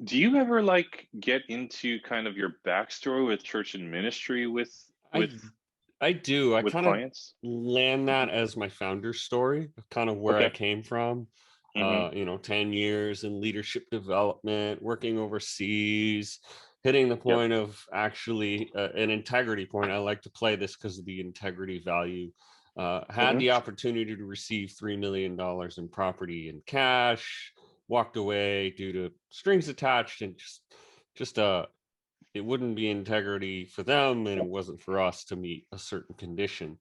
Do you ever like get into kind of your backstory with church and ministry I I do. I with kind of clients? land Hmm. that as my founder story of kind of where I Okay. came from. Hmm. 10 years in leadership development, working overseas, hitting the Yep. point of actually an integrity point. I like to play this because of the integrity value. Had Hmm. the opportunity to receive $3 million in property in cash, walked away due to strings attached and just it wouldn't be integrity for them and it wasn't for us to meet a certain condition.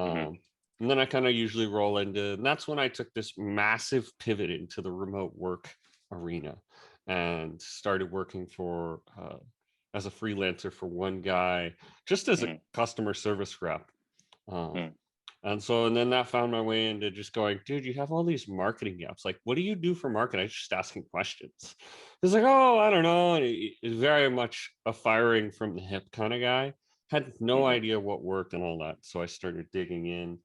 Hmm. um, and then I kind of usually roll into, and that's when I took this massive pivot into the remote work arena and started working for as a freelancer for one guy, just as a Hmm. customer service rep. um, Hmm. and then that found my way into just going, dude, you have all these marketing apps. Like, what do you do for marketing? I was just asking questions. He's like, oh, I don't know. And he's very much a firing from the hip kind of guy. Had no Hmm. idea what worked and all that. So I started digging in.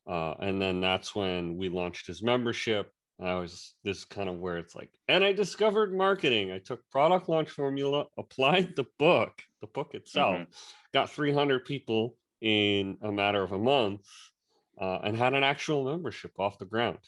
And then that's when we launched his membership. I was this kind of where it's like, and I discovered marketing. I took product launch formula, applied the book itself, Hmm. got 300 people in a matter of a month, and had an actual membership off the ground.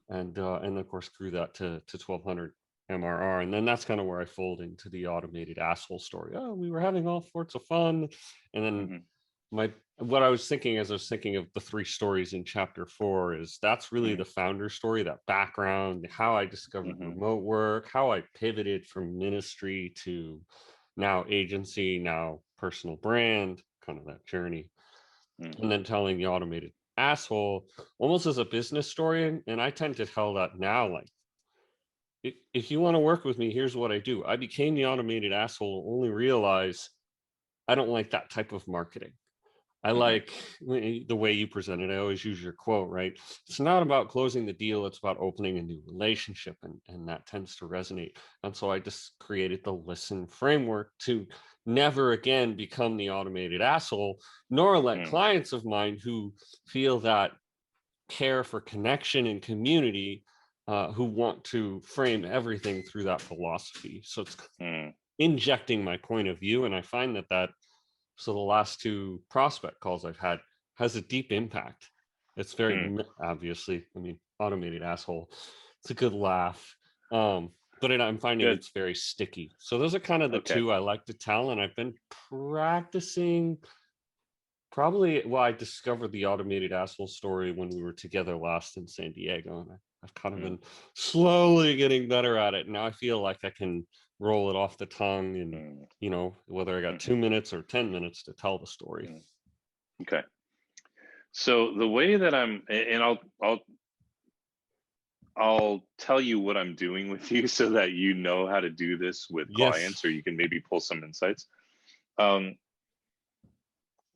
And of course grew that to 1200 MRR. And then that's kind of where I fold into the automated asshole story. Oh, we were having all sorts of fun. And then Hmm. my what I was thinking as I was thinking of the three stories in chapter 4 is that's really Hmm. the founder story, that background, how I discovered Hmm. remote work, how I pivoted from ministry to now agency, now personal brand, kind of that journey. Hmm. And then telling the automated asshole almost as a business story. And I tend to tell that now, like, if you want to work with me, here's what I do. I became the automated asshole, only realize I don't like that type of marketing. I Hmm. like the way you present it. I always use your quote, right? It's not about closing the deal, it's about opening a new relationship. And that tends to resonate. And so I just created the listen framework to never again become the automated asshole, nor let Hmm. clients of mine who feel that care for connection and community, who want to frame everything through that philosophy. So it's Hmm. injecting my point of view. And I find that so the last two prospect calls I've had has a deep impact. It's very Hmm. obviously, I mean, automated asshole. It's a good laugh. But I'm finding Good. it's very sticky. So those are kind of the Okay. two I like to tell. And I've been practicing probably, well, I discovered the automated asshole story when we were together last in San Diego. And I've kind of Hmm. been slowly getting better at it. Now I feel like I can roll it off the tongue and, Hmm. whether I got Hmm. 2 minutes or 10 minutes to tell the story. Hmm. Okay. So the way that and I'll tell you what I'm doing with you so that you know how to do this with Yes. clients, or you can maybe pull some insights. Um,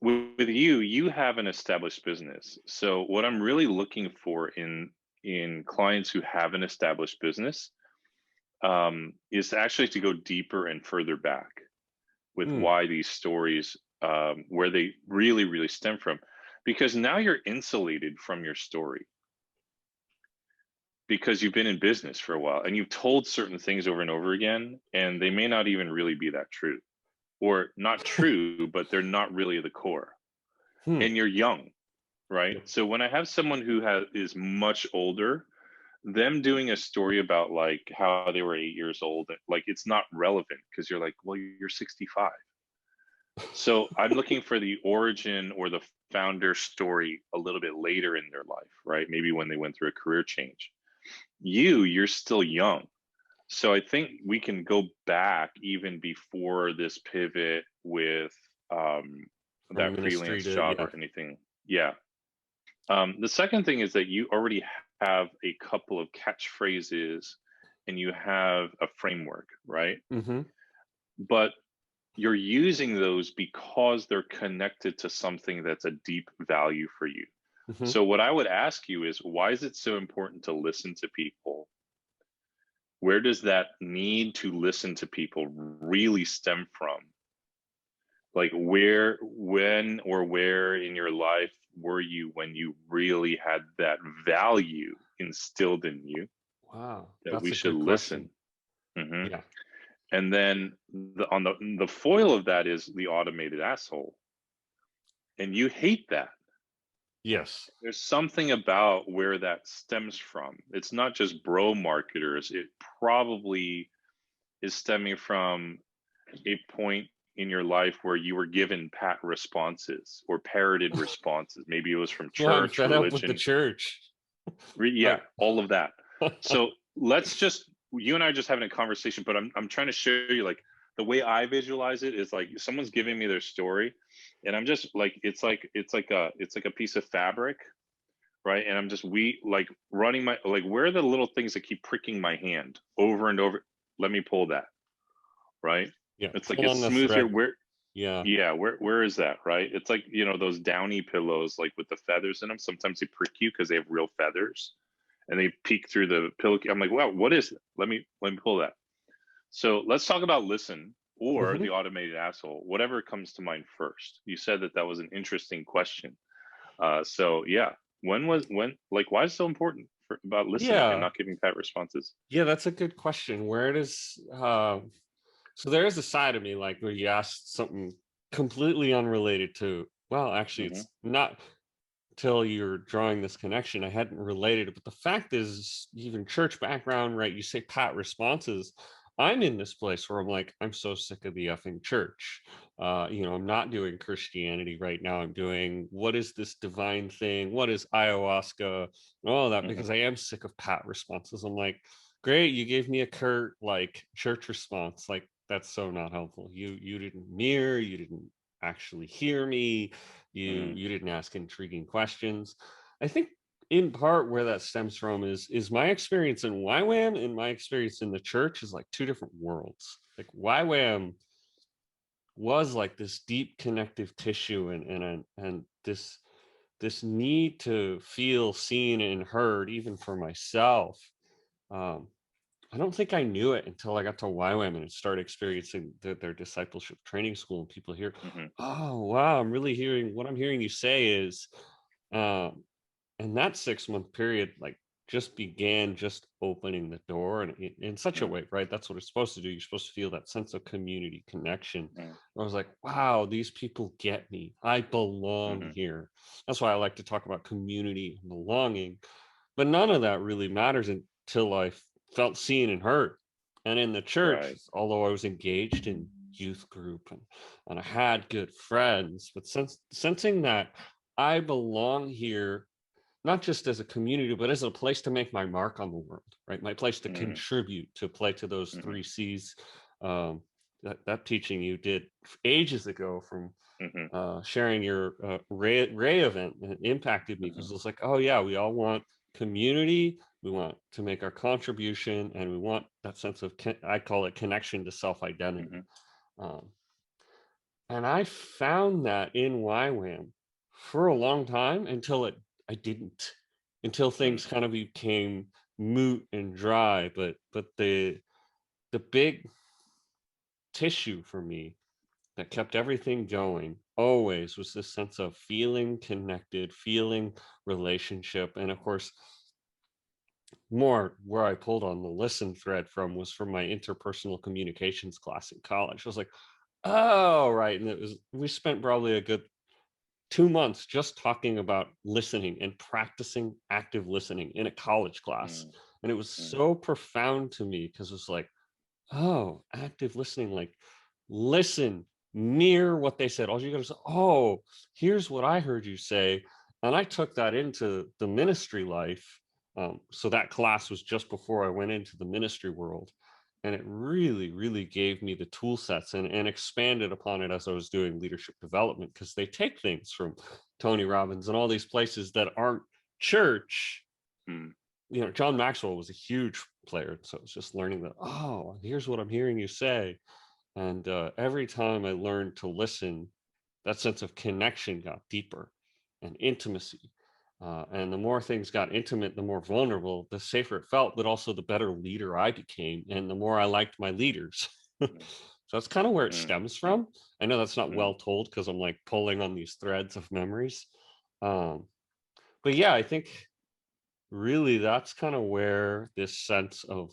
with you, you have an established business. So what I'm really looking for in clients who have an established business, is actually to go deeper and further back with Hmm. why these stories, where they really, really stem from, because now you're insulated from your story because you've been in business for a while and you've told certain things over and over again, and they may not even really be that true, or not true, but they're not really the core. Hmm. And you're young, right? Yep. So when I have someone who is much older, them doing a story about like how they were 8 years old, like it's not relevant because you're like, well, you're 65. So I'm looking for the origin or the founder story a little bit later in their life, right? Maybe when they went through a career change. You're still young. So I think we can go back even before this pivot with From that ministry freelance to, job yeah. or anything. Yeah. The second thing is that you already have a couple of catchphrases and you have a framework, right? Mm-hmm. But you're using those because they're connected to something that's a deep value for you. Mm-hmm. So, what I would ask you is, why is it so important to listen to people? Where does that need to listen to people really stem from? Like, when, or where in your life were you when you really had that value instilled in you Wow. that we That's a should good question. listen? Hmm. Yeah. And then on the foil of that is the automated asshole, and you hate that. Yes. There's something about where that stems from. It's not just bro marketers. It probably is stemming from a point in your life where you were given pat responses or parroted responses. Maybe it was from Well, I'm church, fed up with the religion, church. yeah, Like, all of that. So let's just, you and I are just having a conversation, but I'm trying to show you, like, the way I visualize it is like someone's giving me their story, and I'm just like, it's like a piece of fabric, right? And I'm just like running my, like, where are the little things that keep pricking my hand over and over? Let me pull that, right? yeah, It's like pull it's on the smooth here. thread. Where, Yeah. yeah, where is that, right? It's like, those downy pillows, like with the feathers in them. Sometimes they prick you because they have real feathers, and they peek through the pillow. I'm like, wow, what is it? Let me pull that. So let's talk about listen or Hmm. the automated asshole. Whatever comes to mind first. You said that was an interesting question. So yeah, like, why is it so important about listening and Yeah. not giving pat responses? Yeah, that's a good question. Where does so there is a side of me like where you asked something completely unrelated to, well, actually Hmm. it's not till you're drawing this connection. I hadn't related it, but the fact is, even church background, right? You say pat responses. I'm in this place where I'm like, I'm so sick of the effing church. I'm not doing Christianity right now. I'm doing, what is this divine thing? What is ayahuasca and all that? Hmm. Because I am sick of pat responses. I'm like, great, you gave me a curt like church response. Like, that's so not helpful. You didn't mirror, you didn't actually hear me, Hmm. you didn't ask intriguing questions. I think in part where that stems from is my experience in YWAM and my experience in the church is like two different worlds. Like YWAM was like this deep connective tissue and this need to feel seen and heard, even for myself. Um, I don't think I knew it until I got to YWAM and started experiencing their discipleship training school, and people hear, Hmm. oh wow, I'm really hearing what I'm hearing you say is, um, and that 6 month period like just began just opening the door and in such a Hmm. way, right? That's what it's supposed to do. You're supposed to feel that sense of community connection. Hmm. I was like, wow, these people get me. I belong Hmm. here. That's why I like to talk about community and belonging. But none of that really matters until I felt seen and heard. And in the church, Right. although I was engaged in youth group and I had good friends, but sensing that I belong here, not just as a community, but as a place to make my mark on the world, right? My place to Hmm. contribute, to play to those Hmm. three C's. Um, that teaching you did ages ago from Hmm. sharing your Ray event, it impacted me Hmm. because it's like, oh yeah, we all want community, we want to make our contribution, and we want that sense of I call it connection to self-identity. Hmm. Um, and I found that in YWAM for a long time until I didn't, until Hmm. things kind of became moot and dry. But the big tissue for me that kept everything going always was this sense of feeling connected, feeling relationship. And of course, more where I pulled on the listen thread from was from my interpersonal communications class in college. I was like, oh, right. And we spent probably a good 2 months just talking about listening and practicing active listening in a college class. Hmm. And it was Hmm. so profound to me because it's like, oh, active listening, like listen, mirror what they said. All you got to say, oh, here's what I heard you say. And I took that into the ministry life. So that class was just before I went into the ministry world. And it really, really gave me the tool sets and expanded upon it as I was doing leadership development, because they take things from Tony Robbins and all these places that aren't church. Hmm. John Maxwell was a huge player. So it's just learning that, oh, here's what I'm hearing you say. And every time I learned to listen, that sense of connection got deeper and intimacy. And the more things got intimate, the more vulnerable, the safer it felt, but also the better leader I became and the more I liked my leaders. So that's kind of where it Hmm. stems Hmm. from. I know that's not Hmm. well told because I'm like pulling on these threads of memories. Um, but yeah, I think really that's kind of where this sense of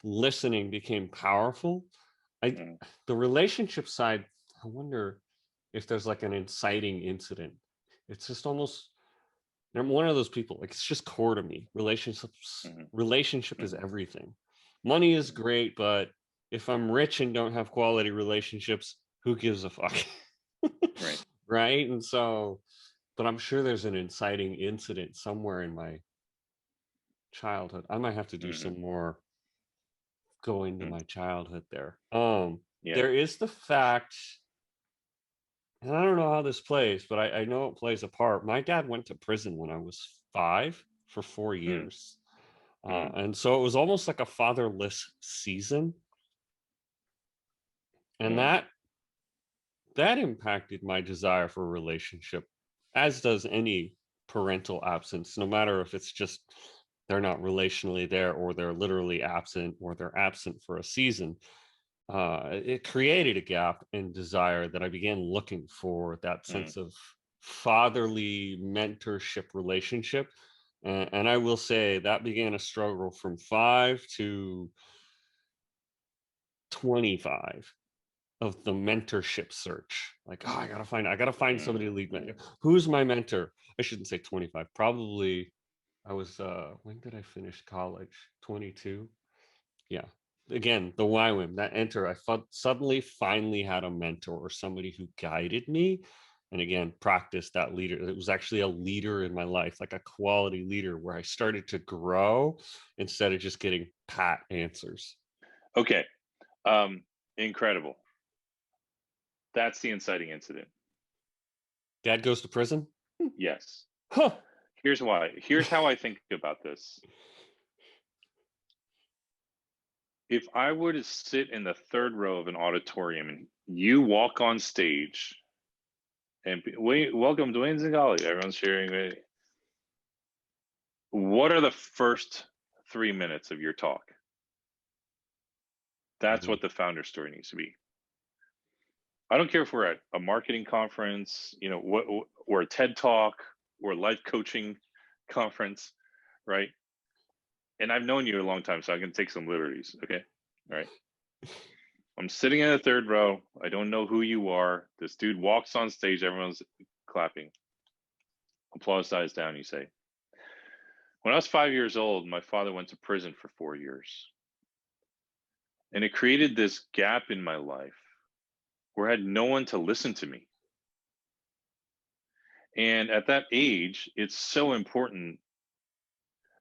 listening became powerful. I Mm, The relationship side, I wonder if there's like an inciting incident. It's just almost, I'm one of those people, like it's just core to me. mhm, Relationship is mhm, everything. Money is mhm. great, but if I'm rich and don't have quality relationships, who gives a fuck? Right. Right? And so, but I'm sure there's an inciting incident somewhere in my childhood. I might have to do Mhm, some more going to mm. my childhood there. Yeah. There is the fact, and I don't know how this plays, but I know it plays a part. My dad went to prison when I was 5 for four Mm, years. mm, And so it was almost like a fatherless season. And mm, that impacted my desire for a relationship, as does any parental absence, no matter if it's just they're not relationally there or they're literally absent or they're absent for a season. It created a gap in desire that I began looking for that mm, sense of fatherly mentorship relationship. And I will say that began a struggle from 5 to 25 of the mentorship search. Like, oh, I gotta find mm, somebody to lead me. mm. Who's my mentor? I shouldn't say 25. Probably I was when did I finish college? 22. Yeah. Again, the YWAM, that enter, I suddenly finally had a mentor or somebody who guided me. And again, practice that leader. It was actually a leader in my life, like a quality leader where I started to grow instead of just getting pat answers. Okay. Um, incredible. That's the inciting incident. Dad goes to prison? Yes. Huh. Here's why. Here's how I think about this. If I were to sit in the third row of an auditorium and you walk on stage and wait, welcome Dwayne Zingali, everyone's cheering. What are the first 3 minutes of your talk? That's Mhm. what the founder story needs to be. I don't care if we're at a marketing conference, or a TED talk or a life coaching conference, right? And I've known you a long time, so I can take some liberties. Okay. All right. I'm sitting in the third row. I don't know who you are. This dude walks on stage. Everyone's clapping. Applause dies down. You say, when I was 5 years old, my father went to prison for 4 years. And it created this gap in my life where I had no one to listen to me. And at that age, it's so important,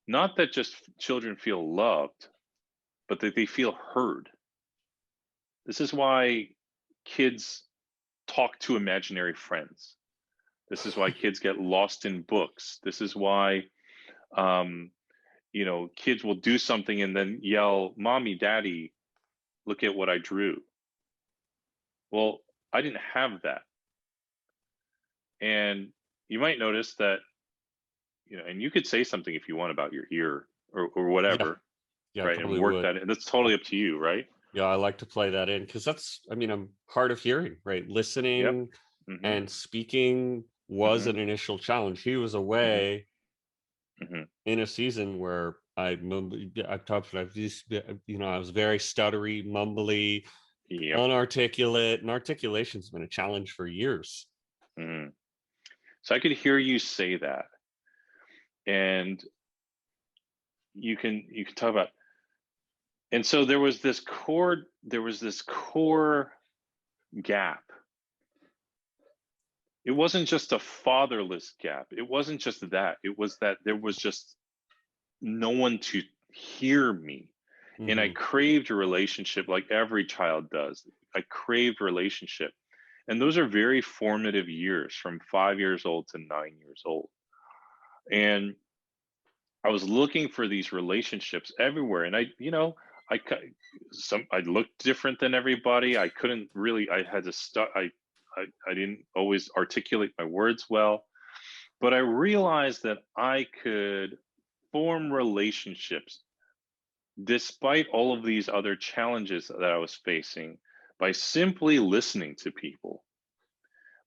not that just children feel loved, but that they feel heard. This is why kids talk to imaginary friends. This is why kids get lost in books. This is why, um, kids will do something and then yell, "Mommy, Daddy, look at what I drew." Well, I didn't have that. And you might notice that, and you could say something if you want about your ear or Yeah. whatever, Yeah, I right? And probably work would. that in. That's Yeah. totally up to you, right? Yeah, I like to play that in because I'm hard of hearing, right? Yep. Listening Mm-hmm. and speaking was Mm-hmm. an initial challenge. He was Mm-hmm. away Mm-hmm. in a season where I've talked about, I was very stuttery, mumbly, Yep. unarticulate, and articulation's been a challenge for years. Mm-hmm. So I could hear you say that, and you can talk about. And so there was this core gap. It wasn't just a fatherless gap. It wasn't just that. It was that there was just no one to hear me. And I Hmm. craved a relationship like every child does. I craved relationship. And those are very formative years from 5 years old to 9 years old. And I was looking for these relationships everywhere. And I I looked different than everybody. I couldn't really, I had to start, I didn't always articulate my words well, but I realized that I could form relationships despite all of these other challenges that I was facing by simply listening to people,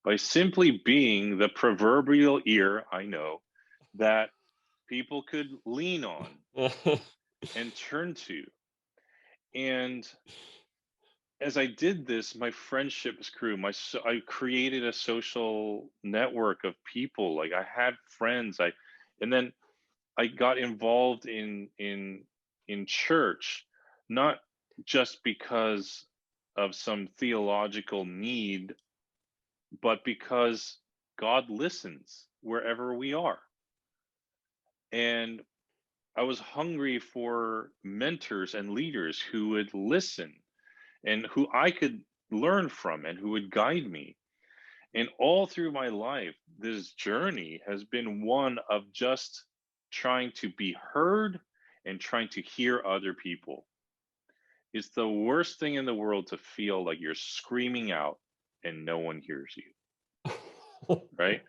by simply being the proverbial ear, I know, that people could lean on and turn to. And as I did this, my friendships grew. I created a social network of people. Like I had friends. And then I got involved in church, not just because of some theological need, but because God listens wherever we are. And I was hungry for mentors and leaders who would listen and who I could learn from and who would guide me. And all through my life, this journey has been one of just trying to be heard and trying to hear other people. It's the worst thing in the world to feel like you're screaming out and no one hears you, right?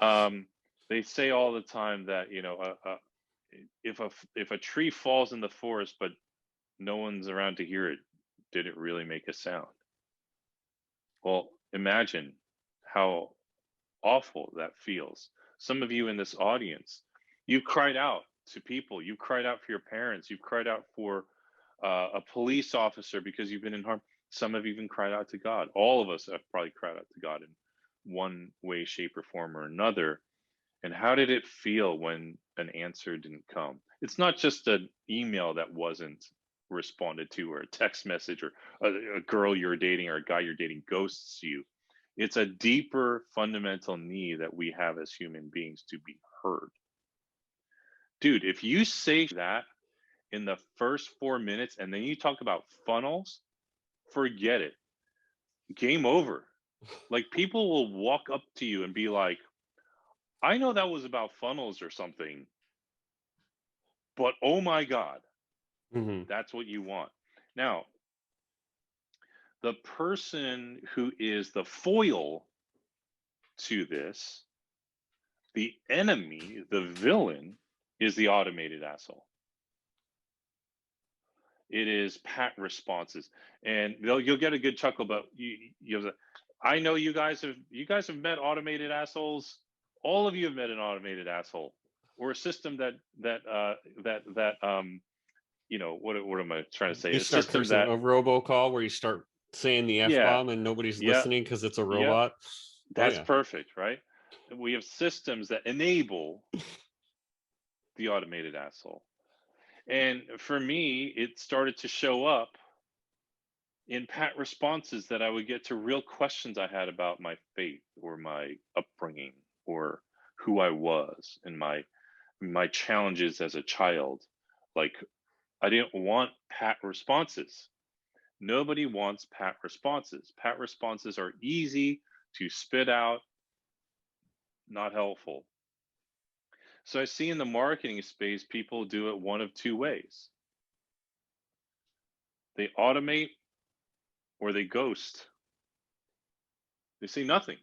Um, they say all the time that if a tree falls in the forest but no one's around to hear it, did it really make a sound? Well, imagine how awful that feels. Some of you in this audience, you cried out to people, you cried out for your parents, you've cried out for a police officer because you've been in harm. Some have even cried out to God. All of us have probably cried out to God in one way, shape, or form or another. And how did it feel when an answer didn't come? It's not just an email that wasn't responded to, or a text message, or a girl you're dating or a guy you're dating ghosts you. It's a deeper fundamental need that we have as human beings to be heard. Dude, if you say that in the first 4 minutes and then you talk about funnels, forget it. Game over. Like people will walk up to you and be like, I know that was about funnels or something, but oh my God, Hmm. that's what you want. Now, the person who is the foil to this, the enemy, the villain, is the automated asshole. It is pat responses, and you'll get a good chuckle. But I know you guys have met automated assholes. All of you have met an automated asshole, or a system what am I trying to say? You A start system cursing that, a robocall where you start saying the F yeah, bomb and nobody's yeah, listening because it's a yeah, robot. Oh that's yeah. perfect, right? We have systems that enable the automated asshole. And for me, it started to show up in pat responses that I would get to real questions I had about my faith or my upbringing or who I was and my challenges as a child. Like I didn't want pat responses. Nobody wants pat responses. Pat responses are easy to spit out, not helpful. So I see in the marketing space, people do it one of two ways. They automate or they ghost. They say nothing.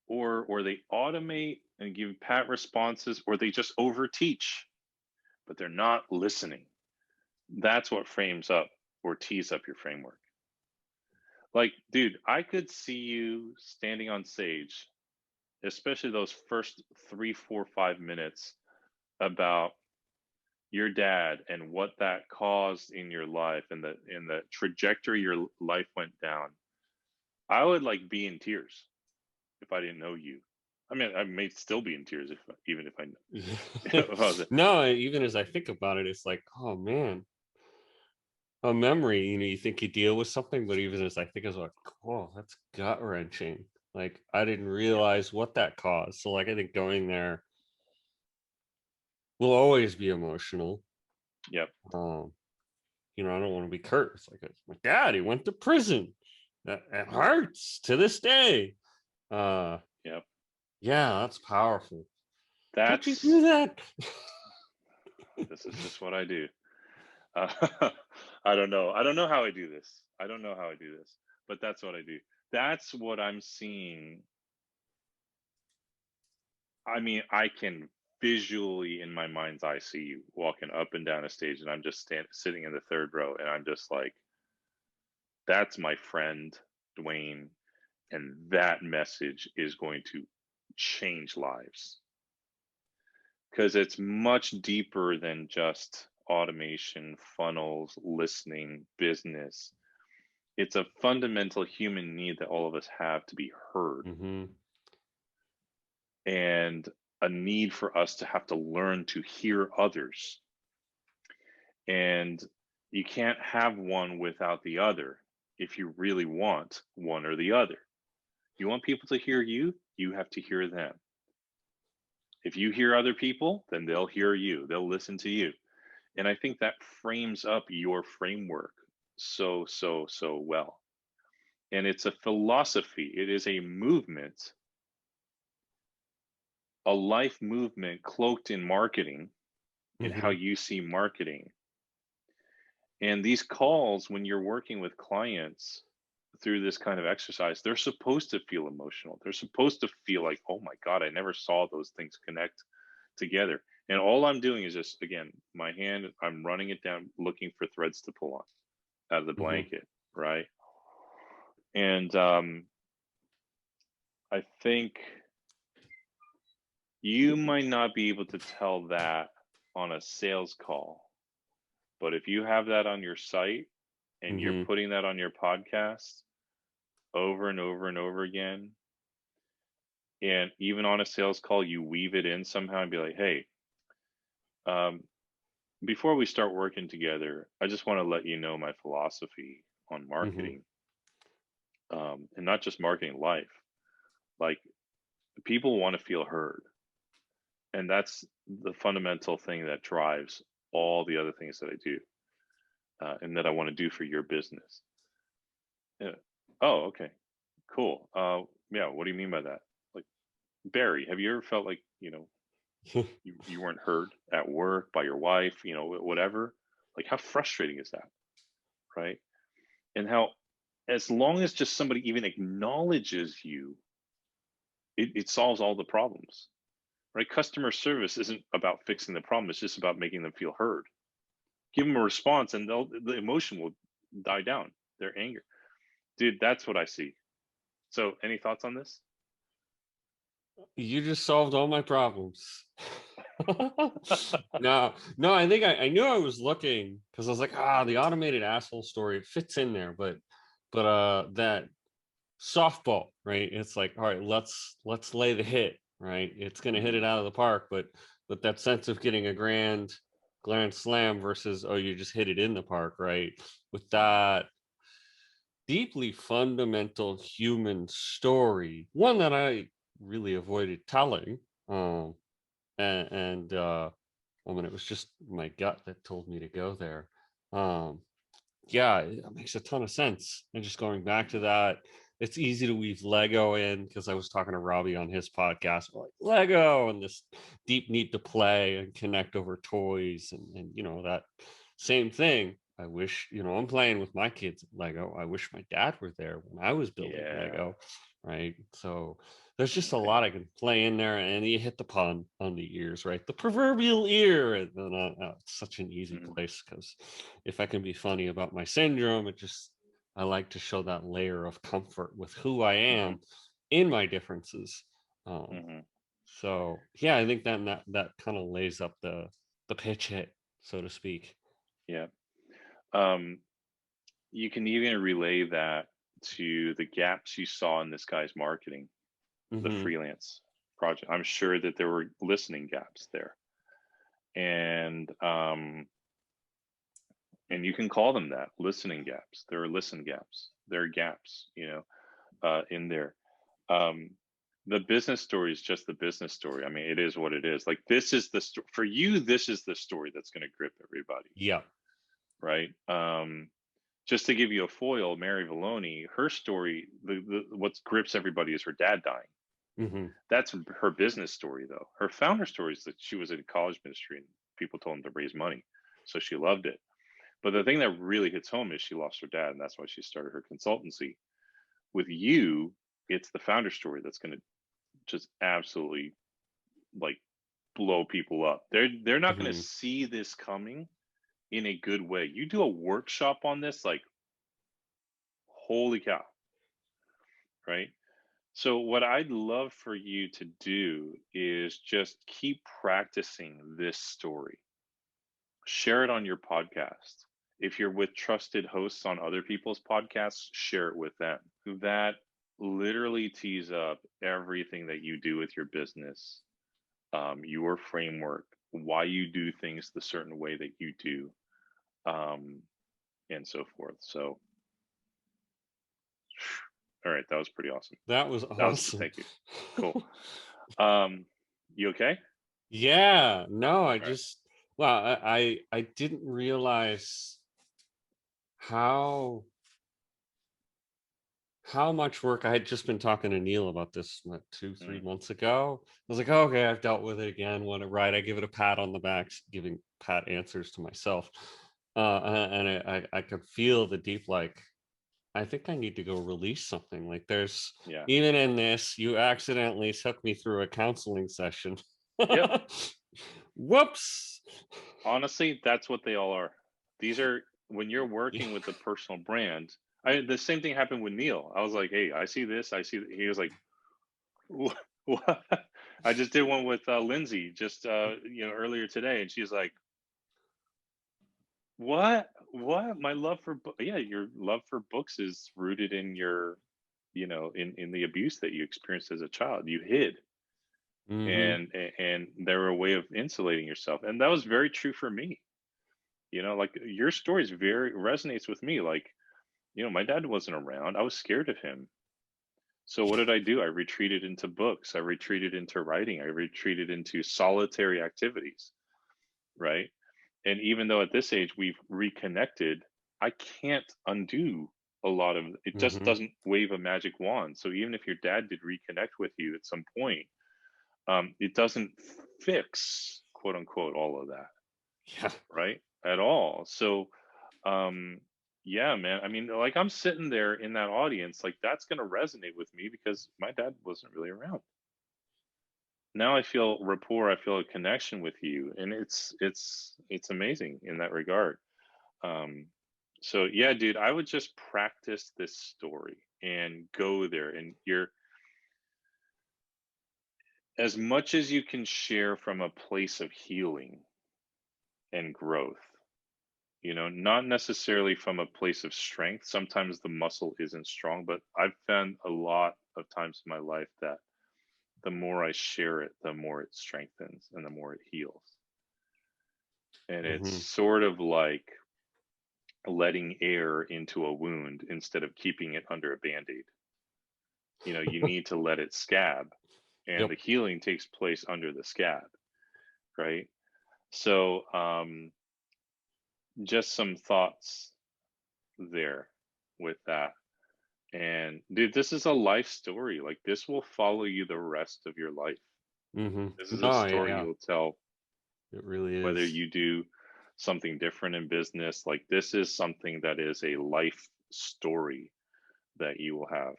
Or they automate and give pat responses, or they just overteach, but they're not listening. That's what frames up or tees up your framework. Like, dude, I could see you standing on stage, especially those first 3, 4, 5 minutes about your dad and what that caused in your life and the trajectory your life went down. I would like be in tears if I didn't know you. I mean, I may still be in tears even if I if I was, No, even as I think about it, it's like, oh man, a memory. You think you deal with something, but even as I think, it's like, whoa, that's gut wrenching. Like I didn't yeah, realize what that caused. So like I think going there will always be emotional. yeah, Um, I don't want to be cursed. Like it's my dad, he went to prison. It hurts to this day. Uh, yeah. yeah, that's powerful. How'd you do That's that? this is just what I do. Uh, I don't know. I don't know how I do this. I don't know how I do this, but that's what I do. That's what I'm seeing. I mean, I can visually in my mind's eye see you walking up and down a stage, and I'm just sitting in the third row, and I'm just like, that's my friend Dwayne, and that message is going to change lives because it's much deeper than just automation, funnels, listening, business. It's a fundamental human need that all of us have to be heard, Mm-hmm. and a need for us to have to learn to hear others. And you can't have one without the other if you really want one or the other. You want people to hear you, you have to hear them. If you hear other people, then they'll hear you, they'll listen to you. And I think that frames up your framework so well. And it's a philosophy, it is a movement, a life movement cloaked in marketing, in how Mm-hmm. you see marketing. And these calls, when you're working with clients through this kind of exercise, they're supposed to feel emotional. They're supposed to feel like, oh my God, I never saw those things connect together. And all I'm doing is just, again, my hand, I'm running it down, looking for threads to pull on out of the Mm-hmm. blanket, right? And I think you might not be able to tell that on a sales call, but if you have that on your site and you're Mm-hmm. putting that on your podcast over and over and over again, and even on a sales call, you weave it in somehow and be like, hey, um, before we start working together, I just want to let you know my philosophy on Mm-hmm. marketing, and not just marketing, life. Like, people want to feel heard. And that's the fundamental thing that drives all the other things that I do, and that I want to do for your business. Yeah. Oh, okay, cool. Yeah, what do you mean by that? Like, Barry, have you ever felt like, you weren't heard at work by your wife, whatever? Like, how frustrating is that, right? And how, as long as just somebody even acknowledges you, it solves all the problems, right? Customer service isn't about fixing the problem, it's just about making them feel heard. Give them a response, and the emotion will die down, their anger. Dude, that's what I see. So, any thoughts on this? You just solved all my problems. No, no, I think I knew I was looking because I was like, the automated asshole story, it fits in there, but that softball, right? It's like, all right, let's lay the hit, right? It's gonna hit Hmm. it out of the park, but that sense of getting a grand slam versus, oh, you just hit it in the park, right? With that deeply fundamental human story, one that I really avoided telling. Um, and I mean, it was just my gut that told me to go there. Um, yeah, it makes a ton of sense. And just going back to that, it's easy to weave Lego in because I was talking to Robbie on his podcast, like Lego and this deep need to play and connect over toys and that same thing. I wish, I'm playing with my kids Lego. I wish my dad were there when I was building Yeah. Lego, right? So there's just a lot I can play in there, and you hit the pun on the ears, right? The proverbial ear. And it's such an easy Hmm. place because if I can be funny about my syndrome, I like to show that layer of comfort with who I Hmm. am in my differences. Um, Hmm. so yeah, I think that kind of lays up the pitch hit, so to speak. Yeah. Um, you can even relay that to the gaps you saw in this guy's marketing, the Hmm. freelance project. I'm sure that there were listening gaps there. And you can call them that, listening gaps. There are listen gaps. There are gaps, in there. Um, the business story is just the business story. I mean, it is what it is. Like, this is the story for you. This is the story that's going to grip everybody, Yeah. right? Just to give you a foil, Mary Valoni, her story, what grips everybody is her dad dying. Hmm. That's her business story, though. Her founder story is that she was in college ministry and people told them to raise money, so she loved it. But the thing that really hits home is she lost her dad, and that's why she started her consultancy. With you, it's the founder story that's going to just absolutely, like, blow people up. They're not going to Hmm. see this coming in a good way. You do a workshop on this, like, holy cow, right? So what I'd love for you to do is just keep practicing this story. Share it on your podcast. If you're with trusted hosts on other people's podcasts, share it with them. That literally tees up everything that you do with your business, your framework, why you do things the certain way that you do, um, and so forth. So, all right, that was pretty awesome. That was That was awesome. thank you. Cool. You okay? Yeah, no, I All right. just, well, I didn't realize how much work. I had just been talking to Neil about this, what, 2, 3 Mm, months ago. I was like, "Oh, okay, I've dealt with it again. What a right." I give it a pat on the back, giving pat answers to myself. And I could feel the deep, like, I think I need to go release something. Like, there's, yeah. even in this, you accidentally took me through a counseling session. Yep. Whoops. Honestly, that's what they all are. These are when you're Yeah. working with a personal brand. The same thing happened with Neil. I was like, "Hey, I see this. I see." He was like, "What?" What? I just did one with Lindsay just earlier today, and she's like, "What? What? My love for yeah, your love for books is rooted in your in the abuse that you experienced as a child. You hid, Hmm. and they were a way of insulating yourself, and that was very true for me. Like your story is very resonates with me. Like, my dad wasn't around. I was scared of him. So what did I do? I retreated into books. I retreated into writing. I retreated into solitary activities, right? And even though at this age we've reconnected, I can't undo a lot of it. Just Hmm. doesn't wave a magic wand. So even if your dad did reconnect with you at some point, it doesn't fix quote unquote all of that, Yeah. right? At all. So um yeah, man, I mean, like, I'm sitting there in that audience, like, that's going to resonate with me because my dad wasn't really around. Now I feel rapport, I feel a connection with you, and it's amazing in that regard. um so yeah, dude, I would just practice this story and go there, and you're as much as you can share from a place of healing and growth, not necessarily from a place of strength. Sometimes the muscle isn't strong, but I've found a lot of times in my life that the more I share it, the more it strengthens and the more it heals. And it's Hmm. sort of like letting air into a wound instead of keeping it under a band aid. You need to let it scab, and the Yep. healing takes place under the scab, right? So, just some thoughts there with that. And dude, this is a life story. Like, this will follow you the rest of your life. Hmm. This is a No, story yeah, you'll tell it really whether is. you do something different in business. Like, this is something that is a life story that you will have.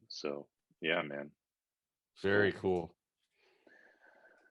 So yeah, man. Very Cool. cool.